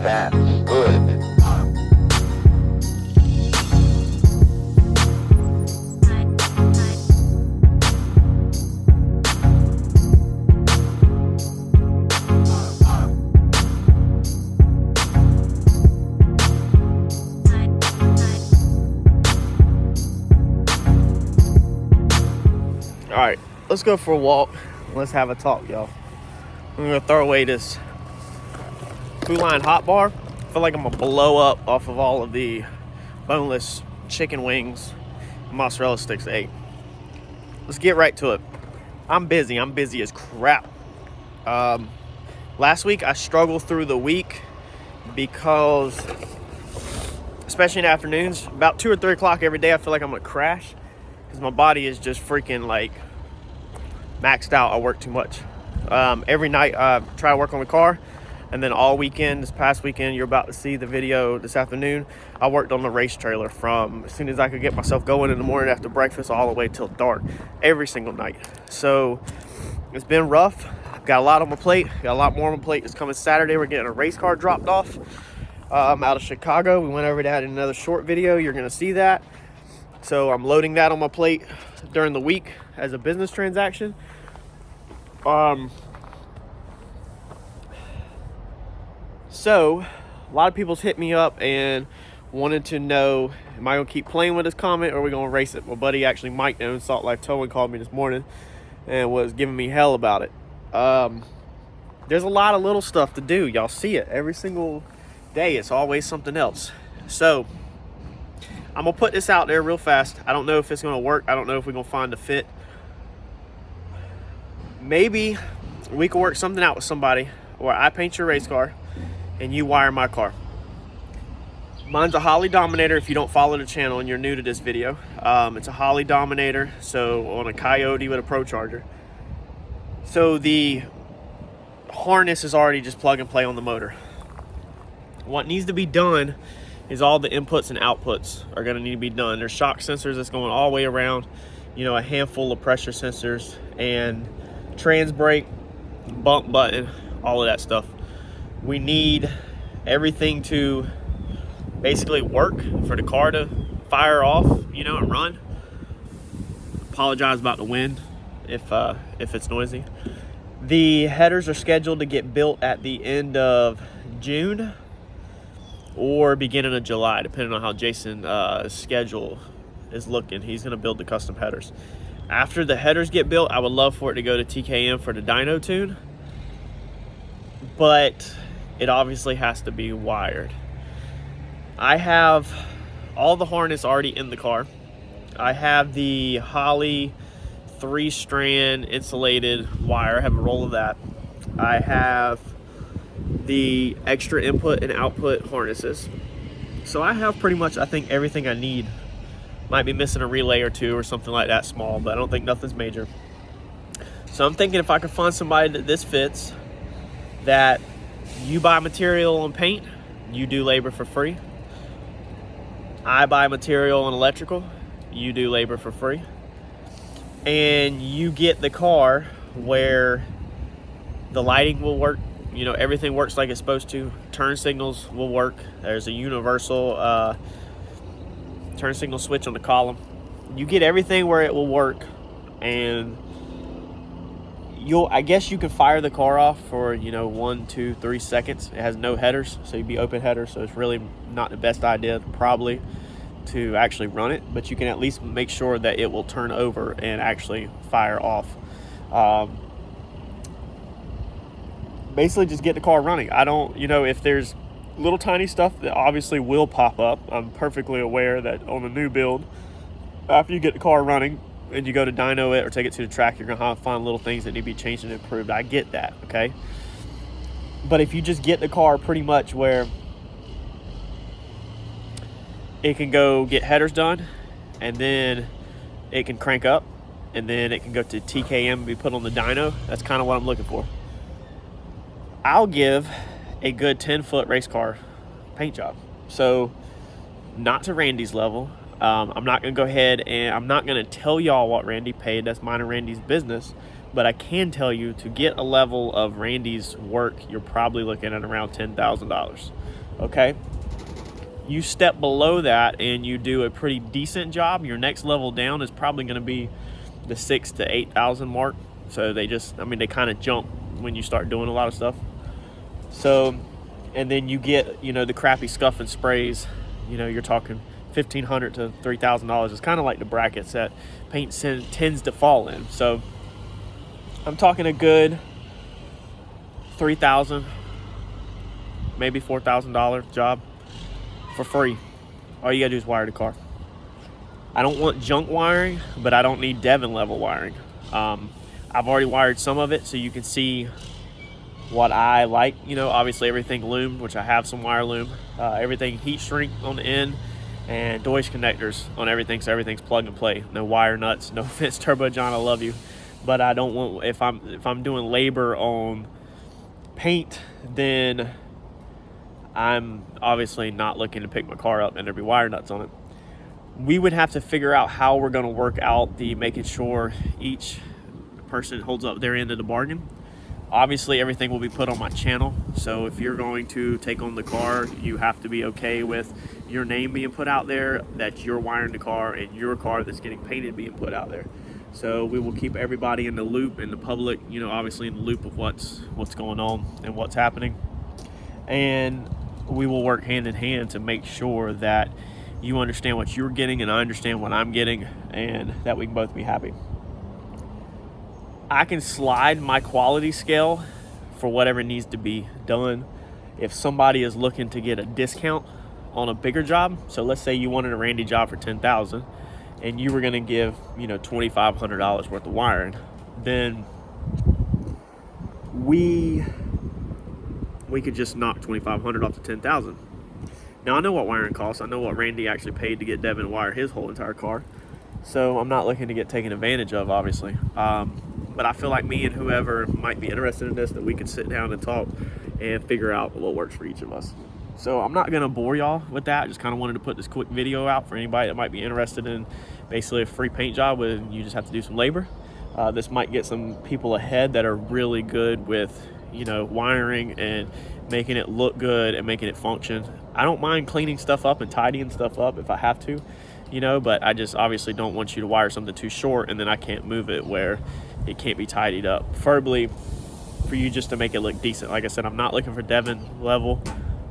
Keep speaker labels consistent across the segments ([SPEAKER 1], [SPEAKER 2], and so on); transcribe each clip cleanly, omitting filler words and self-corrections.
[SPEAKER 1] That's good.
[SPEAKER 2] All right, let's go for a walk. Let's have a talk, y'all. I'm gonna throw away this Food Line hot bar. I feel like I'm gonna blow up off of all of the boneless chicken wings, mozzarella sticks I ate. Let's get right to it. I'm busy as crap. Last week I struggled through the week because, especially in the afternoons, about 2 or 3 o'clock every day, I feel like I'm gonna crash because my body is just freaking like maxed out. I work too much. Every night I try to work on the car, and then all weekend, this past weekend, you're about to see the video this afternoon, I worked on the race trailer from as soon as I could get myself going in the morning after breakfast all the way till dark every single night. So it's been rough. I've got a lot on my plate. Got a lot more on my plate. It's coming Saturday. We're getting a race car dropped off out of Chicago. We went over that in another short video. You're gonna see that. So I'm loading that on my plate during the week as a business transaction. So a lot of people's hit me up and wanted to know, am I gonna keep playing with this Comet or are we gonna race it? My buddy actually Mike down in Salt Life Towing called me this morning and was giving me hell about it. There's a lot of little stuff to do. Y'all see it every single day. It's always something else. So I'm gonna put this out there real fast. I don't know if it's gonna work. I don't know if we're gonna find a fit. Maybe we can work something out with somebody where I paint your race car and you wire my car. Mine's a Holly Dominator. If you don't follow the channel and you're new to this video, it's a Holly Dominator, so on a Coyote with a Procharger. So the harness is already just plug and play on the motor. What needs to be done is all the inputs and outputs are going to need to be done. There's shock sensors that's going all the way around, you know, a handful of pressure sensors and trans brake, bump button, all of that stuff. We need everything to basically work for the car to fire off, you know, and run. Apologize about the wind if it's noisy. The headers are scheduled to get built at the end of June or beginning of July, depending on how Jason's schedule is looking. He's going to build the custom headers. After the headers get built, I would love for it to go to TKM for the dyno tune, but it obviously has to be wired. I have all the harness already in the car. I have the Holly 3-strand insulated wire. I have a roll of that. I have the extra input and output harnesses. So I have pretty much, I think, everything I need. Might be missing a relay or two or something like that small, but I don't think nothing's major. So I'm thinking if I could find somebody that this fits, that you buy material and paint, you do labor for free. I buy material and electrical, you do labor for free. And you get the car where the lighting will work, you know, everything works like it's supposed to. Turn signals will work. There's a universal turn signal switch on the column. You get everything where it will work, and I guess you can fire the car off for, you know, 1, 2, 3 seconds. It has no headers, so you'd be open header, so it's really not the best idea probably to actually run it, but you can at least make sure that it will turn over and actually fire off. Basically just get the car running. I don't, you know, if there's little tiny stuff that obviously will pop up, I'm perfectly aware that on the new build, after you get the car running and you go to dyno it or take it to the track, you're gonna find little things that need to be changed and improved. I get that, okay? But if you just get the car pretty much where it can go get headers done, and then it can crank up, and then it can go to TKM and be put on the dyno, that's kind of what I'm looking for. I'll give a good 10-foot race car paint job. So not to Randy's level. I'm not going to go ahead and I'm not going to tell y'all what Randy paid. That's mine and Randy's business. But I can tell you, to get a level of Randy's work, you're probably looking at around $10,000. okay? You step below that and you do a pretty decent job, your next level down is probably going to be the 6,000 to 8,000 mark. So they kind of jump when you start doing a lot of stuff. So, and then you get, the crappy scuff and sprays, you're talking $1,500 to $3,000. It's kind of like the brackets that paint tends to fall in. So I'm talking a good $3,000, maybe $4,000 job for free. All you gotta do is wire the car. I don't want junk wiring, but I don't need Devon level wiring. I've already wired some of it so you can see what I like. Obviously everything loomed, which I have some wire loom. Everything heat shrink on the end, and Deutsch connectors on everything, so everything's plug and play. No wire nuts. No offense, Turbo John, I love you, but I don't want, if I'm doing labor on paint, then I'm obviously not looking to pick my car up and there be wire nuts on it. We would have to figure out how we're going to work out the making sure each person holds up their end of the bargain. Obviously everything will be put on my channel, so if you're going to take on the car, you have to be okay with your name being put out there, that you're wiring the car, and your car that's getting painted being put out there. So we will keep everybody in the loop, and the public, obviously in the loop of what's going on and what's happening. And we will work hand in hand to make sure that you understand what you're getting and I understand what I'm getting, and that we can both be happy. I can slide my quality scale for whatever needs to be done. If somebody is looking to get a discount on a bigger job, so let's say you wanted a Randy job for $10,000 and you were going to give, $2,500 worth of wiring, then we could just knock $2,500 off the $10,000. Now I know what wiring costs. I know what Randy actually paid to get Devin to wire his whole entire car. So I'm not looking to get taken advantage of, obviously. But I feel like me and whoever might be interested in this, that we could sit down and talk and figure out what works for each of us. So I'm not going to bore y'all with that. I just kind of wanted to put this quick video out for anybody that might be interested in basically a free paint job where you just have to do some labor. This might get some people ahead that are really good with, wiring and making it look good and making it function. I don't mind cleaning stuff up and tidying stuff up if I have to, but I just obviously don't want you to wire something too short and then I can't move it where it can't be tidied up. Preferably for you just to make it look decent. Like I said, I'm not looking for Devon level,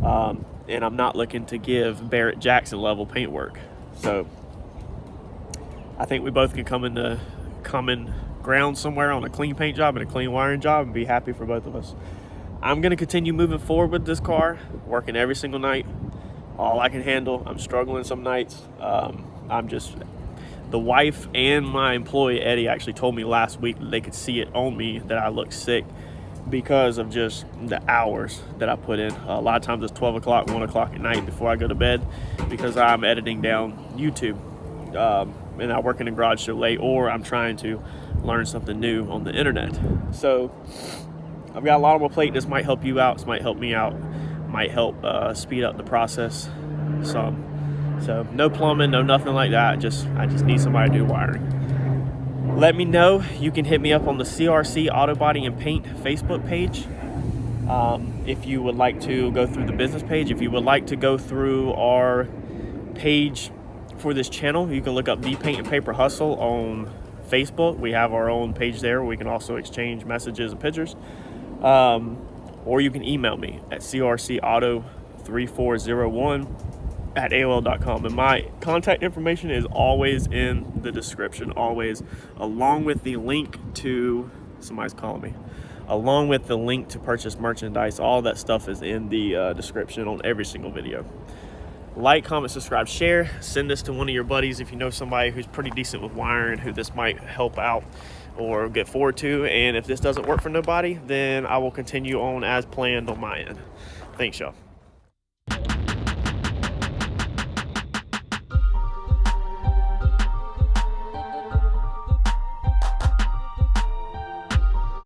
[SPEAKER 2] and I'm not looking to give Barrett Jackson level paint work. So I think we both can come into common ground somewhere on a clean paint job and a clean wiring job and be happy for both of us. I'm going to continue moving forward with this car, working every single night, all I can handle. I'm struggling some nights. The wife and my employee Eddie actually told me last week that they could see it on me that I look sick because of just the hours that I put in. A lot of times it's 12 o'clock, 1 o'clock at night before I go to bed because I'm editing down YouTube. And I work in a garage so late, or I'm trying to learn something new on the internet. So I've got a lot on my plate. This might help you out. This might help me out. Might help speed up the process some. So no plumbing, no nothing like that. I just need somebody to do wiring. Let me know. You can hit me up on the CRC Autobody and Paint Facebook page. If you would like to go through the business page, if you would like to go through our page for this channel, you can look up The Paint and Paper Hustle on Facebook. We have our own page there where we can also exchange messages and pictures. Or you can email me at crcauto3401@aol.com. And my contact information is always in the description, always, along with the link to, somebody's calling me, along with the link to purchase merchandise. All that stuff is in the description on every single video. Like, comment, subscribe, share. Send this to one of your buddies if you know somebody who's pretty decent with wiring, who this might help out or get forward to. And if this doesn't work for nobody, then I will continue on as planned on my end. Thanks, y'all.